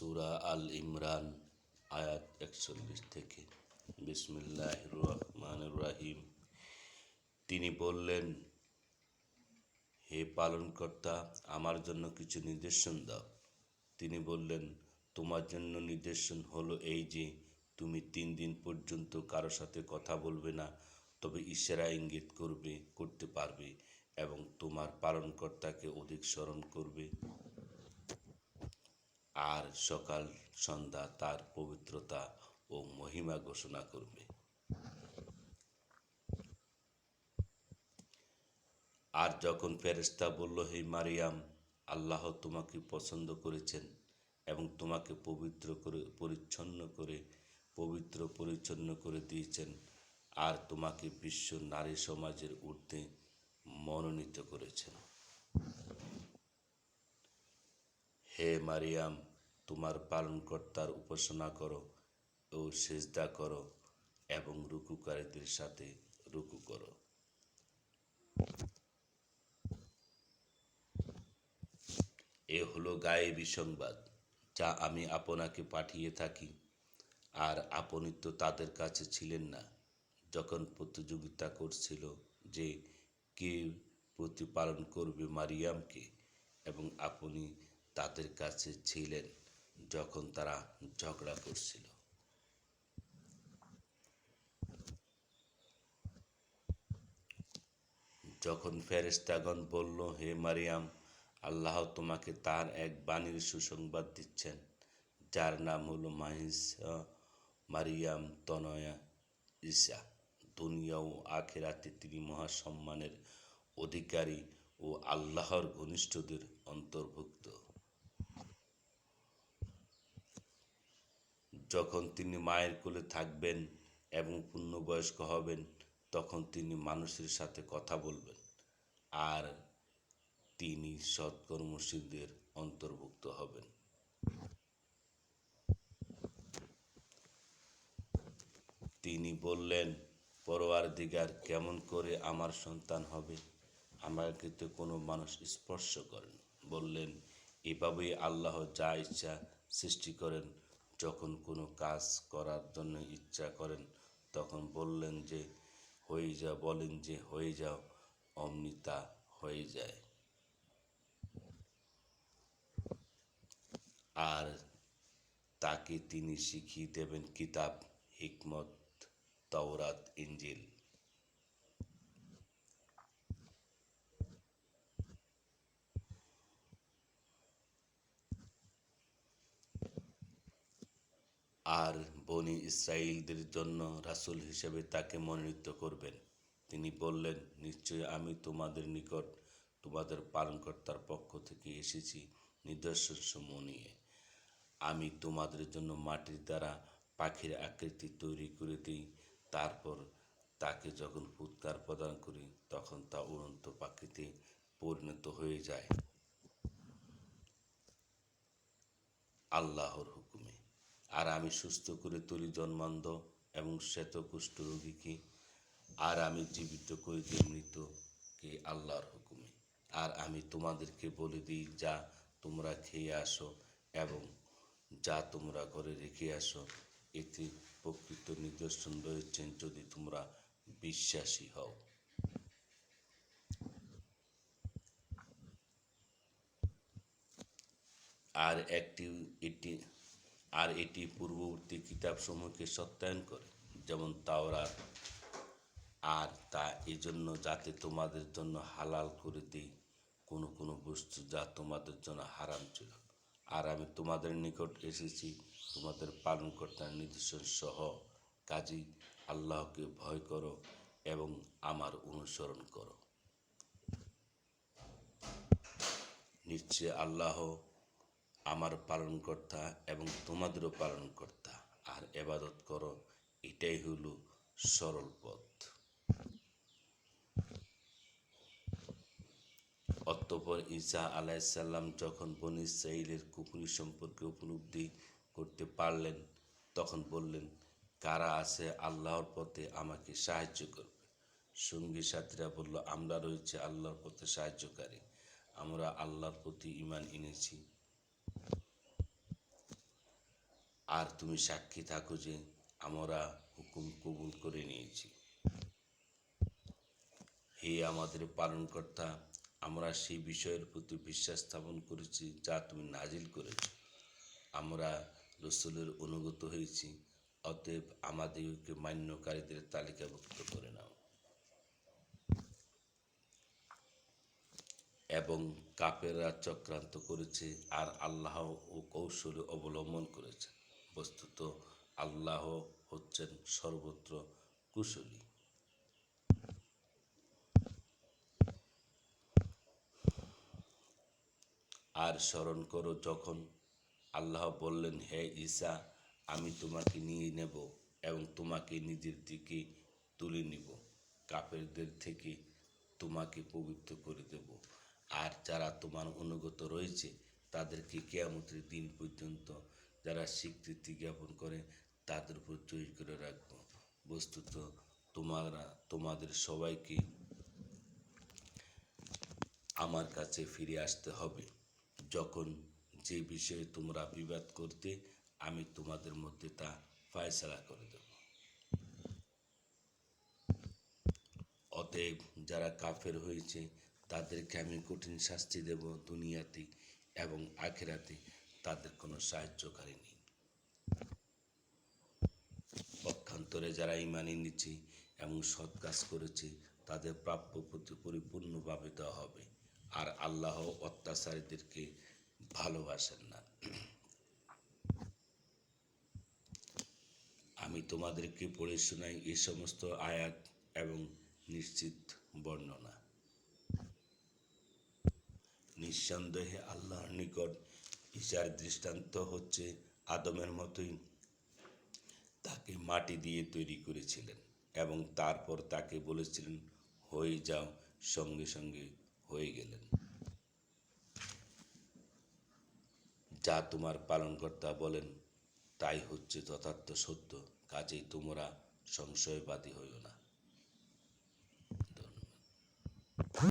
সূরা আল ইমরান আয়াত ৪১ থেকে। বিসমিল্লাহির রহমানির রহিম। তিনি বললেন, হে পালনকর্তা, আমার জন্য কিছু নির্দেশন দাও। তিনি বললেন, তোমার জন্য নির্দেশন হলো এই যে, তুমি ৩ দিন পর্যন্ত কারো সাথে কথা বলবে না, তবে ইশারা ইঙ্গিত করতে পারবে এবং তোমার পালনকর্তাকে অধিক স্মরণ করবে, আর সকাল সন্ধ্যা তার পবিত্রতা ও মহিমা ঘোষণা করবে। আর যখন ফেরেশতা বলল, হে মারিয়াম, আল্লাহ তোমাকে পছন্দ করেছেন এবং তোমাকে পবিত্র পরিচ্ছন্ন করে দিয়েছেন, আর তোমাকে বিশ্ব নারী সমাজের ঊর্ধ্বে মনোনীত করেছেন। হে মারিয়াম, তোমার পালনকর্তার উপাসনা করো ও সিজদা করো এবং রুকুকারীদের সাথে রুকু করো। এ হলো গায়েবী সংবাদ যা আমি আপনাকে পাঠিয়ে থাকি, আর আপনি তো তাদের কাছে ছিলেন না যখন প্রতিযোগিতা করছিল যে কে প্রতিপালন করবে মারিয়ামকে, এবং আপনি তাদের কাছে ছিলেন যখন তারা ঝগড়া করছিল। যখন ফেরেশতাগণ বলল, হে মারিয়াম, আল্লাহ তোমাকে তার এক বাণীর সুসংবাদ দিচ্ছেন, যার নাম হলো মারিয়াম তনয়া ঈসা। দুনিয়া ও আখিরাতে তিনি মহাসম্মানের অধিকারী ও আল্লাহর ঘনিষ্ঠদের অন্তর্ভুক্ত। যখন তিনি মায়ের কোলে থাকবেন এবং পূর্ণবয়স্ক হবেন, তখন তিনি মানুষের সাথে কথা বলবেন, আর তিনি সৎকর্মশীলদের অন্তর্ভুক্ত হবেন। তিনি বললেন, পরওয়ারদিগার, কেমন করে আমার সন্তান হবে? আমাকে তো কোনো মানুষ স্পর্শ করেন। বললেন, এভাবেই আল্লাহ যা ইচ্ছা সৃষ্টি করেন। যখন কোনো কাজ করার জন্য ইচ্ছা করেন, তখন বলেন যে হয়ে যাও, অমনি তা হয়ে যায়। আর তাকে তিনি শিখিয়ে দেবেন কিতাব, হিকমত, তাওরাত, ইনজিল। আর বনি ইসরাঈলদের জন্য রাসূল হিসেবে তাকে মনোনীত করবেন। তিনি বললেন, নিশ্চয়ই আমি তোমাদের নিকট তোমাদের পালনকর্তার পক্ষ থেকে এসেছি নিদর্শনসমূহ নিয়ে। আমি তোমাদের জন্য মাটির দ্বারা পাখির আকৃতি তৈরি করে দিই, তারপর তাকে যখন ফুৎকার প্রদান করি, তখন তা উড়ন্ত পাখিতে পরিণত হয়ে যায় আল্লাহর হুকুমে। আর আমি সুস্থ করে তুলি জন্মান্ধ এবং শ্বেতকুষ্ঠ রোগীকে, আর আমি জীবিত করে দিই মৃতকে আল্লাহর হুকুমে। আর আমি তোমাদেরকে বলে দিই, যা তোমরা খেয়ে আসো এবং যা তোমরা ঘরে রেখে আসো, এতে প্রকৃত নিদর্শন রয়েছে যদি তোমরা বিশ্বাসী হও। আর এটি পূর্ববর্তী কিতাবসমূহকে সত্যায়ন করে, যেমন তাওরাত, আর তা এজন্য যাতে তোমাদের জন্য হালাল করে দিই কোনো বস্তু যা তোমাদের জন্য হারাম ছিল। আর আমি তোমাদের নিকট এসেছি তোমাদের পালনকর্তার নির্দেশন সহ, কাজেই আল্লাহকে ভয় করো এবং আমার অনুসরণ করো। নিশ্চয় আল্লাহ আমার পালনকর্তা এবং তোমাদেরও পালনকর্তা, আর ইবাদত করো, এটাই হলো সরল পথ। অতঃপর ঈসা আলাইহিসসালাম যখন বনী ইসরাঈলের কুফরী সম্পর্কে উপলব্ধি করতে পারলেন, তখন বললেন, কারা আছে আল্লাহর পথে আমাকে সাহায্য করবে? সঙ্গী সাথীরা বলল, আমরা রয়েছে আল্লাহর পথে সাহায্যকারী, আমরা আল্লাহর প্রতি ঈমান এনেছি আর তুমি সাক্ষী থাকো যে আমরা হুকুম কবুল করে নিয়েছি। হে আমাদের পালনকর্তা, আমরা সেই বিষয়ের প্রতি বিশ্বাস স্থাপন করেছি যা তুমি নাজিল করেছ। আমরা রসূলের অনুগত হয়েছি, অতএব আমাদেরকে মান্যকারীদের তালিকাভুক্ত করে নাও। এবং কাফেররা চক্রান্ত করেছে আর আল্লাহ ও কৌশল অবলম্বন করেছে। বস্তুত আল্লাহ হচ্ছেন সর্বত্র কুশলী। আর স্মরণ করো যখন আল্লাহ বললেন, হে ঈসা, আমি তোমাকে নিয়ে নেব এবং তোমাকে নিজের দিকে তুলে নিব, কাফেরদের থেকে তোমাকে পবিত্র করে দেব, আর যারা তোমার অনুগত রয়েছে তাদেরকে কিয়ামতের দিন পর্যন্ত যারা স্বীকৃতি জ্ঞাপন করে তাদের উপর জয়ী করে রাখব। বস্তুত তোমাদের সবাইকে আমার কাছে ফিরে আসতে হবে। যখন যে বিষয়ে তোমরা বিবাদ করতে, আমি তোমাদের মধ্যে তা ফায়সালা করে দেব। অতএব যারা কাফের হয়েছে তাদেরকে আমি কঠিন শাস্তি দেব দুনিয়াতে, এবং আখিরাতে তাদের কোনো সাহায্যকারী নেই। পক্ষান্তরে যারা ঈমান এনেছে এবং সৎ কাজ করেছে তাদের প্রাপ্য প্রতি পরিপূর্ণভাবে দেওয়া হবে, আর আল্লাহ অত্যাচারীদেরকে ভালোবাসেন না। আমি তোমাদেরকে পড়ে শোনাই এই সমস্ত আয়াত এবং নিশ্চিত বর্ণনা। নিঃসন্দেহে আল্লাহর নিকট ঈসার দৃষ্টান্ত হচ্ছে আদমের মতোই তাকে মাটি দিয়ে তৈরি করেছিলেন এবং তারপর তাকে বলেছিলেন, হয়ে যাও, সঙ্গে সঙ্গে হয়ে গেলেন। যা তোমার পালনকর্তা বলেন তাই হচ্ছে যথার্থ সত্য, কাজেই তোমরা সংশয়বাদী হইও না।